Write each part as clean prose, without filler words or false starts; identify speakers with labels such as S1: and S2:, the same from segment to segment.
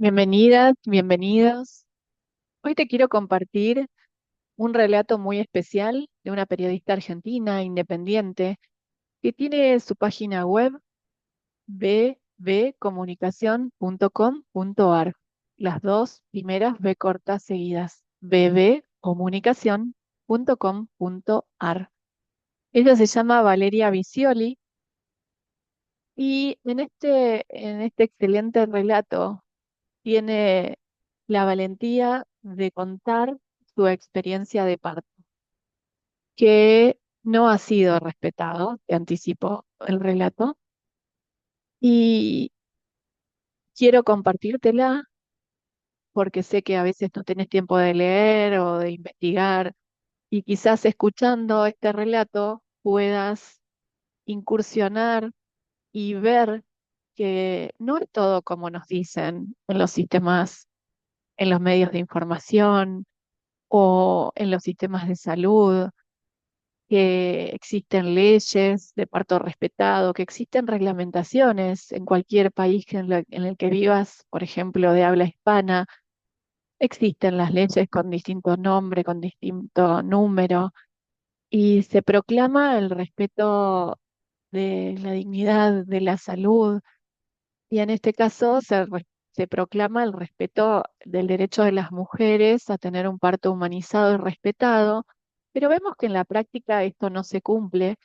S1: Bienvenidas, bienvenidos. Hoy te quiero compartir un relato muy especial de una periodista argentina independiente que tiene su página web bbcomunicación.com.ar. Las dos primeras B cortas seguidas, bbcomunicación.com.ar. Ella se llama Valeria Visioli y en este excelente relato tiene la valentía de contar su experiencia de parto, que no ha sido respetado, te anticipo el relato, y quiero compartírtela porque sé que a veces no tenés tiempo de leer o de investigar, y quizás escuchando este relato puedas incursionar y ver que no es todo como nos dicen en los sistemas, en los medios de información o en los sistemas de salud, que existen leyes de parto respetado, que existen reglamentaciones en cualquier país en el que vivas, por ejemplo, de habla hispana. Existen las leyes con distinto nombre, con distinto número, y se proclama el respeto de la dignidad, de la salud, y en este caso se proclama el respeto del derecho de las mujeres a tener un parto humanizado y respetado, pero vemos que en la práctica esto no se cumple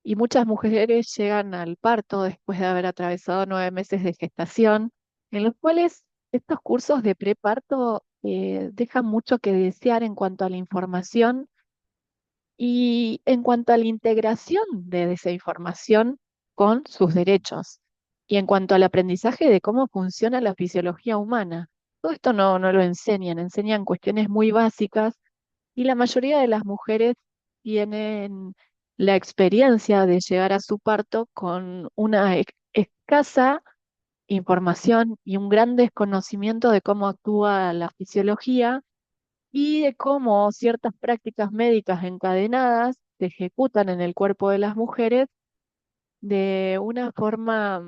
S1: y muchas mujeres llegan al parto después de haber atravesado 9 meses de gestación, en los cuales estos cursos de preparto dejan mucho que desear en cuanto a la información y en cuanto a la integración de esa información con sus derechos y en cuanto al aprendizaje de cómo funciona la fisiología humana. Todo esto no lo enseñan, enseñan cuestiones muy básicas y la mayoría de las mujeres tienen la experiencia de llegar a su parto con una escasa información y un gran desconocimiento de cómo actúa la fisiología y de cómo ciertas prácticas médicas encadenadas se ejecutan en el cuerpo de las mujeres de una forma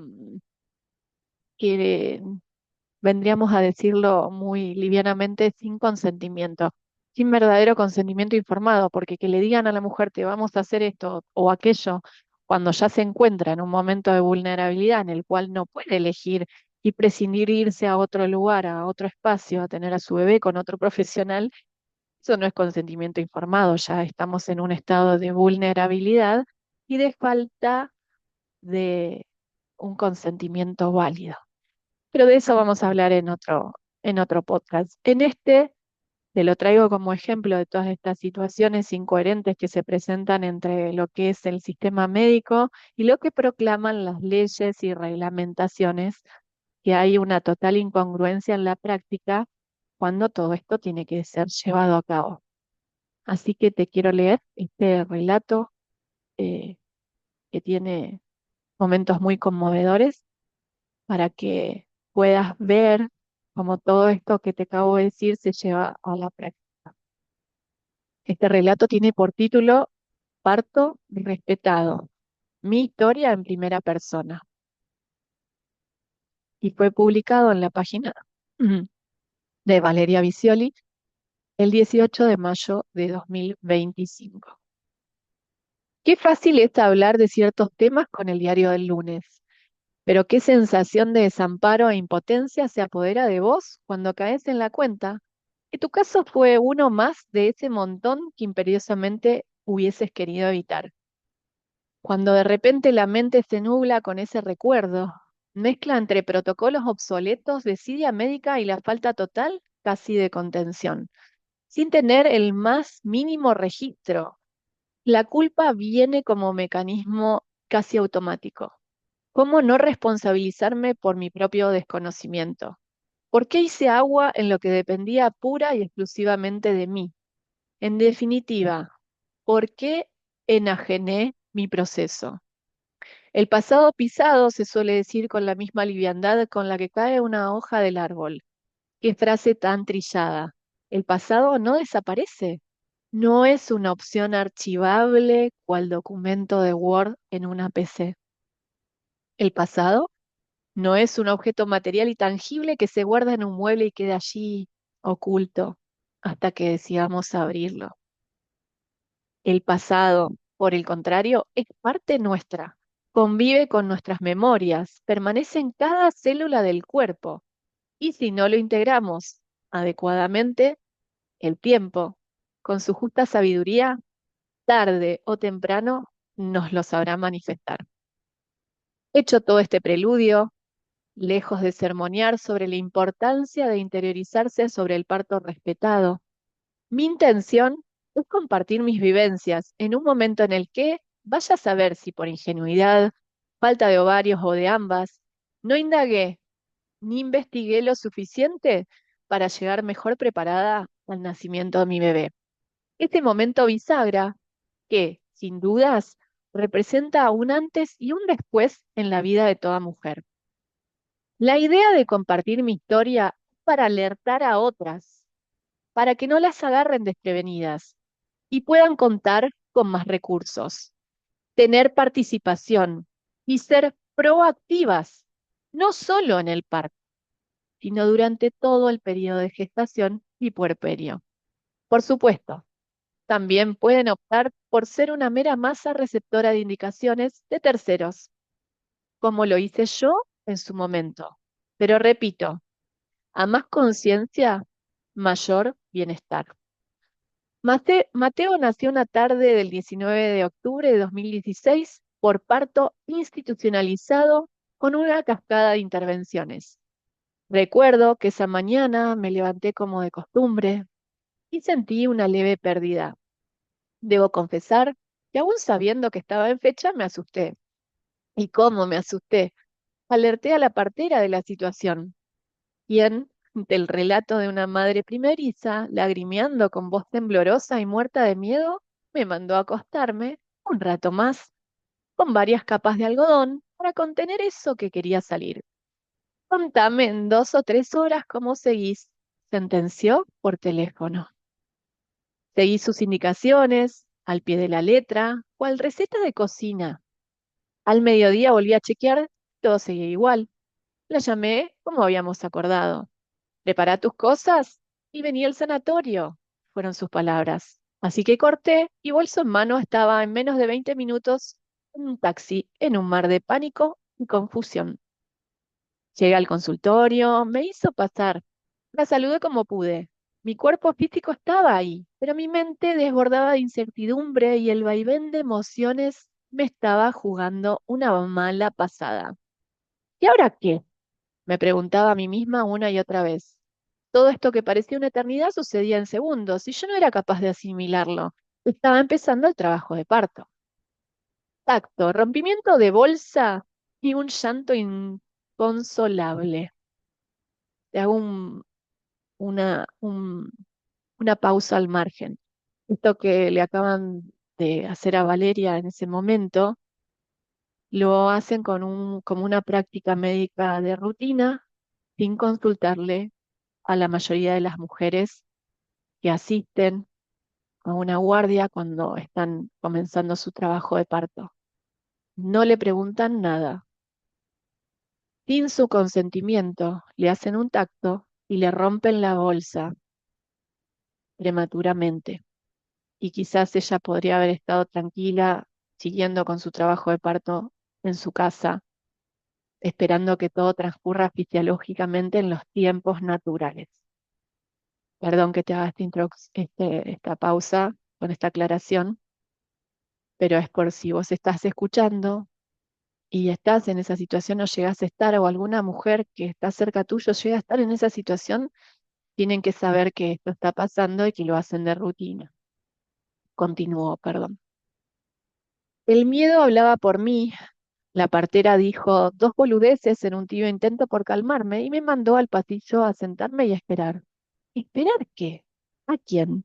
S1: que vendríamos a decirlo muy livianamente, sin consentimiento, sin verdadero consentimiento informado, porque que le digan a la mujer te vamos a hacer esto o aquello cuando ya se encuentra en un momento de vulnerabilidad en el cual no puede elegir y prescindir de irse a otro lugar, a otro espacio, a tener a su bebé con otro profesional, eso no es consentimiento informado, ya estamos en un estado de vulnerabilidad y de falta de un consentimiento válido. Pero de eso vamos a hablar en otro podcast. En este te lo traigo como ejemplo de todas estas situaciones incoherentes que se presentan entre lo que es el sistema médico y lo que proclaman las leyes y reglamentaciones, que hay una total incongruencia en la práctica cuando todo esto tiene que ser llevado a cabo. Así que te quiero leer este relato eh, que tiene momentos muy conmovedores para que puedas ver cómo todo esto que te acabo de decir se lleva a la práctica. Este relato tiene por título Parto respetado, mi historia en primera persona, y fue publicado en la página de Valeria Visioli el 18 de mayo de 2025. Qué fácil es hablar de ciertos temas con el diario del lunes. Pero qué sensación de desamparo e impotencia se apodera de vos cuando caes en la cuenta que tu caso fue uno más de ese montón que imperiosamente hubieses querido evitar. Cuando de repente la mente se nubla con ese recuerdo, mezcla entre protocolos obsoletos, desidia médica y la falta total casi de contención, sin tener el más mínimo registro. La culpa viene como mecanismo casi automático. ¿Cómo no responsabilizarme por mi propio desconocimiento? ¿Por qué hice agua en lo que dependía pura y exclusivamente de mí? En definitiva, ¿por qué enajené mi proceso? El pasado pisado se suele decir con la misma liviandad con la que cae una hoja del árbol. Qué frase tan trillada. El pasado no desaparece. No es una opción archivable cual documento de Word en una PC. El pasado No es un objeto material y tangible que se guarda en un mueble y queda allí oculto hasta que decidamos abrirlo. El pasado, por el contrario, es parte nuestra, convive con nuestras memorias, permanece en cada célula del cuerpo y si no lo integramos adecuadamente, el tiempo, con su justa sabiduría, tarde o temprano, nos lo sabrá manifestar. Hecho todo este preludio, lejos de sermonear sobre la importancia de interiorizarse sobre el parto respetado, mi intención es compartir mis vivencias en un momento en el que, vaya a saber si por ingenuidad, falta de ovarios o de ambas, no indagué ni investigué lo suficiente para llegar mejor preparada al nacimiento de mi bebé. Este momento bisagra, que, sin dudas, representa un antes y un después en la vida de toda mujer. La idea de compartir mi historia es para alertar a otras, para que no las agarren desprevenidas y puedan contar con más recursos, tener participación y ser proactivas, no solo en el parto, sino durante todo el periodo de gestación y puerperio. Por supuesto, también pueden optar por ser una mera masa receptora de indicaciones de terceros, como lo hice yo en su momento. Pero repito, a más conciencia, mayor bienestar. Mateo nació una tarde del 19 de octubre de 2016 por parto institucionalizado con una cascada de intervenciones. Recuerdo que esa mañana me levanté como de costumbre y sentí una leve pérdida. Debo confesar que aún sabiendo que estaba en fecha me asusté. ¿Y cómo me asusté? Alerté a la partera de la situación, quien, del relato de una madre primeriza, lagrimeando con voz temblorosa y muerta de miedo, me mandó a acostarme un rato más, con varias capas de algodón, para contener eso que quería salir. Contame en 2 o 3 horas cómo seguís, sentenció por teléfono. Seguí sus indicaciones, al pie de la letra, cual receta de cocina. Al mediodía volví a chequear, todo seguía igual. La llamé como habíamos acordado. Prepara tus cosas y vení al sanatorio, fueron sus palabras. Así que corté y bolso en mano estaba en menos de 20 minutos en un taxi en un mar de pánico y confusión. Llegué al consultorio, me hizo pasar. La saludé como pude. Mi cuerpo físico estaba ahí, pero mi mente desbordaba de incertidumbre y el vaivén de emociones me estaba jugando una mala pasada. ¿Y ahora qué? Me preguntaba a mí misma una y otra vez. Todo esto que parecía una eternidad sucedía en segundos y yo no era capaz de asimilarlo. Estaba empezando el trabajo de parto. Tacto, rompimiento de bolsa y un llanto inconsolable. Te hago una, un- una pausa al margen. Esto que le acaban de hacer a Valeria en ese momento, lo hacen como una práctica médica de rutina, sin consultarle a la mayoría de las mujeres que asisten a una guardia cuando están comenzando su trabajo de parto. No le preguntan nada. Sin su consentimiento, le hacen un tacto y le rompen la bolsa prematuramente. Y quizás ella podría haber estado tranquila, siguiendo con su trabajo de parto en su casa, esperando que todo transcurra fisiológicamente en los tiempos naturales. Perdón que te haga esta pausa con esta aclaración, pero es por si vos estás escuchando y estás en esa situación o llegas a estar, o alguna mujer que está cerca tuyo llega a estar en esa situación, tienen que saber que esto está pasando y que lo hacen de rutina. Continuó, perdón. El miedo hablaba por mí. La partera dijo 2 boludeces en un tibio intento por calmarme y me mandó al pasillo a sentarme y a esperar. ¿Esperar qué? ¿A quién?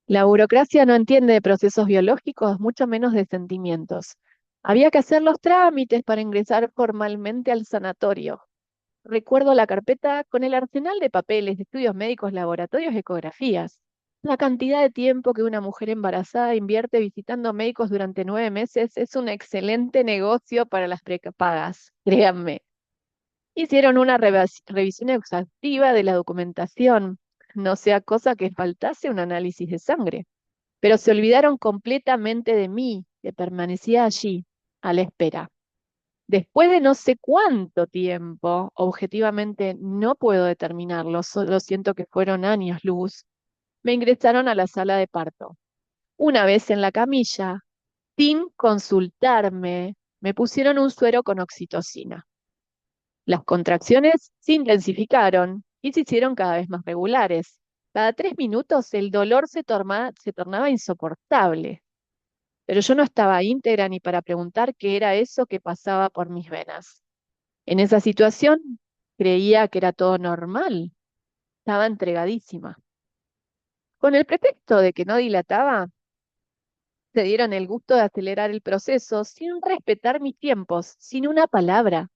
S1: La burocracia no entiende de procesos biológicos, mucho menos de sentimientos. Había que hacer los trámites para ingresar formalmente al sanatorio. Recuerdo la carpeta con el arsenal de papeles, de estudios médicos, laboratorios, ecografías. La cantidad de tiempo que una mujer embarazada invierte visitando médicos durante 9 meses es un excelente negocio para las prepagas, créanme. Hicieron una revisión exhaustiva de la documentación, no sea cosa que faltase un análisis de sangre, pero se olvidaron completamente de mí, que permanecía allí, a la espera. Después de no sé cuánto tiempo, objetivamente no puedo determinarlo, solo siento que fueron años luz, me ingresaron a la sala de parto. Una vez en la camilla, sin consultarme, me pusieron un suero con oxitocina. Las contracciones se intensificaron y se hicieron cada vez más regulares. Cada 3 minutos el dolor se tornaba insoportable, pero yo no estaba íntegra ni para preguntar qué era eso que pasaba por mis venas. En esa situación creía que era todo normal, estaba entregadísima. Con el pretexto de que no dilataba, se dieron el gusto de acelerar el proceso sin respetar mis tiempos, sin una palabra.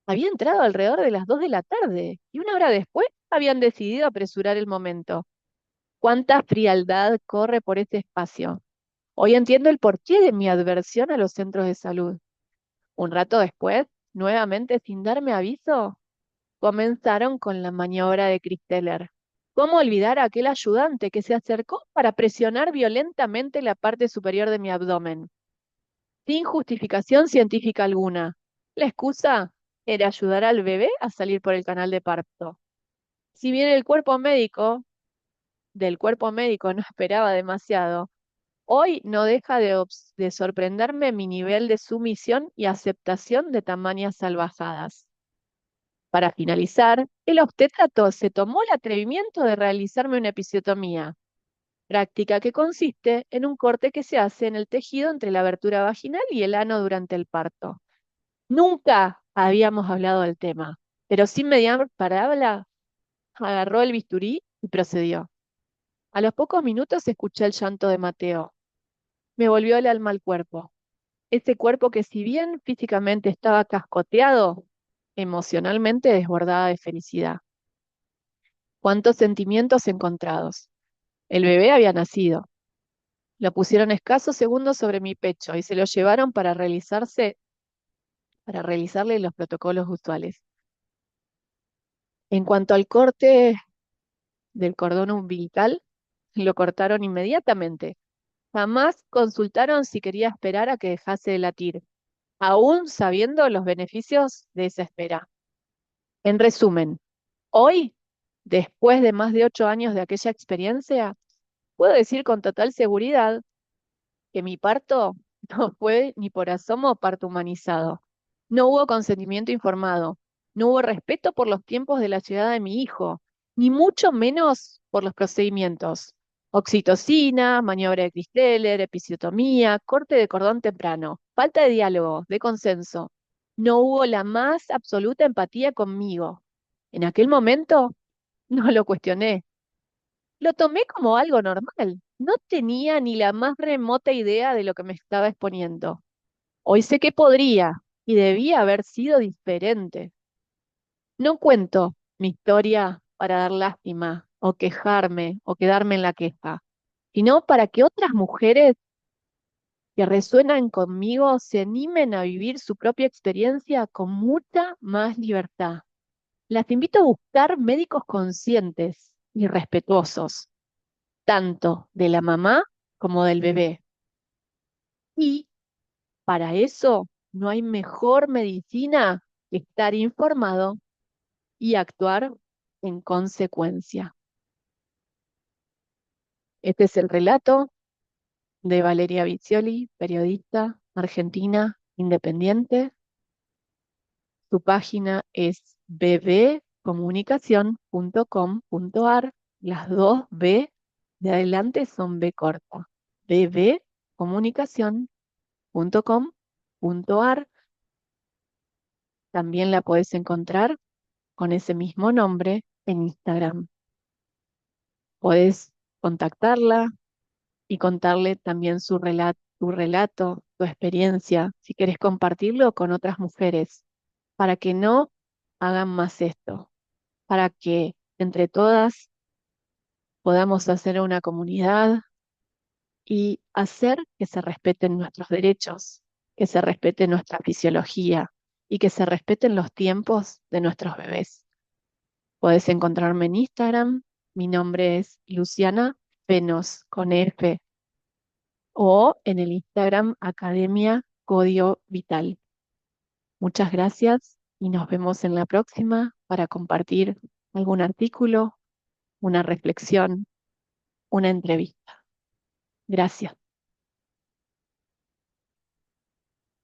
S1: Había entrado alrededor de las 2 de la tarde y una hora después habían decidido apresurar el momento. ¿Cuánta frialdad corre por este espacio? Hoy entiendo el porqué de mi adversión a los centros de salud. Un rato después, nuevamente sin darme aviso, comenzaron con la maniobra de Christeller. ¿Cómo olvidar a aquel ayudante que se acercó para presionar violentamente la parte superior de mi abdomen? Sin justificación científica alguna. La excusa era ayudar al bebé a salir por el canal de parto. Si bien del cuerpo médico no esperaba demasiado, hoy no deja de sorprenderme mi nivel de sumisión y aceptación de tamañas salvajadas. Para finalizar, el obstetrato se tomó el atrevimiento de realizarme una episiotomía, práctica que consiste en un corte que se hace en el tejido entre la abertura vaginal y el ano durante el parto. Nunca habíamos hablado del tema, pero sin mediar palabra, agarró el bisturí y procedió. A los pocos minutos escuché el llanto de Mateo. Me volvió el alma al cuerpo. Ese cuerpo que si bien físicamente estaba cascoteado, emocionalmente desbordaba de felicidad. Cuántos sentimientos encontrados. El bebé había nacido. Lo pusieron escasos segundos sobre mi pecho y se lo llevaron para realizarle los protocolos usuales. En cuanto al corte del cordón umbilical, lo cortaron inmediatamente. Jamás consultaron si quería esperar a que dejase de latir, aún sabiendo los beneficios de esa espera. En resumen, hoy, después de más de 8 años de aquella experiencia, puedo decir con total seguridad que mi parto no fue ni por asomo parto humanizado. No hubo consentimiento informado, no hubo respeto por los tiempos de la llegada de mi hijo, ni mucho menos por los procedimientos. Oxitocina, maniobra de Christeller, episiotomía, corte de cordón temprano, falta de diálogo, de consenso. No hubo la más absoluta empatía conmigo. En aquel momento no lo cuestioné, lo tomé como algo normal. No tenía ni la más remota idea de lo que me estaba exponiendo. Hoy sé que podría y debía haber sido diferente. No cuento mi historia para dar lástima o quejarme o quedarme en la queja, sino para que otras mujeres que resuenan conmigo se animen a vivir su propia experiencia con mucha más libertad. Las invito a buscar médicos conscientes y respetuosos tanto de la mamá como del bebé. Y para eso no hay mejor medicina que estar informado y actuar en consecuencia. Este es el relato de Valeria Vizioli, periodista argentina independiente. Su página es bbcomunicación.com.ar. Las dos B de adelante son B corta. bbcomunicación.com.ar. También la podés encontrar con ese mismo nombre en Instagram. Podés contactarla y contarle también tu experiencia, si querés compartirlo con otras mujeres, para que no hagan más esto, para que entre todas podamos hacer una comunidad y hacer que se respeten nuestros derechos, que se respete nuestra fisiología, y que se respeten los tiempos de nuestros bebés. Puedes encontrarme en Instagram. Mi nombre es Luciana Penos con F o en el Instagram Academia Código Vital. Muchas gracias y nos vemos en la próxima para compartir algún artículo, una reflexión, una entrevista. Gracias.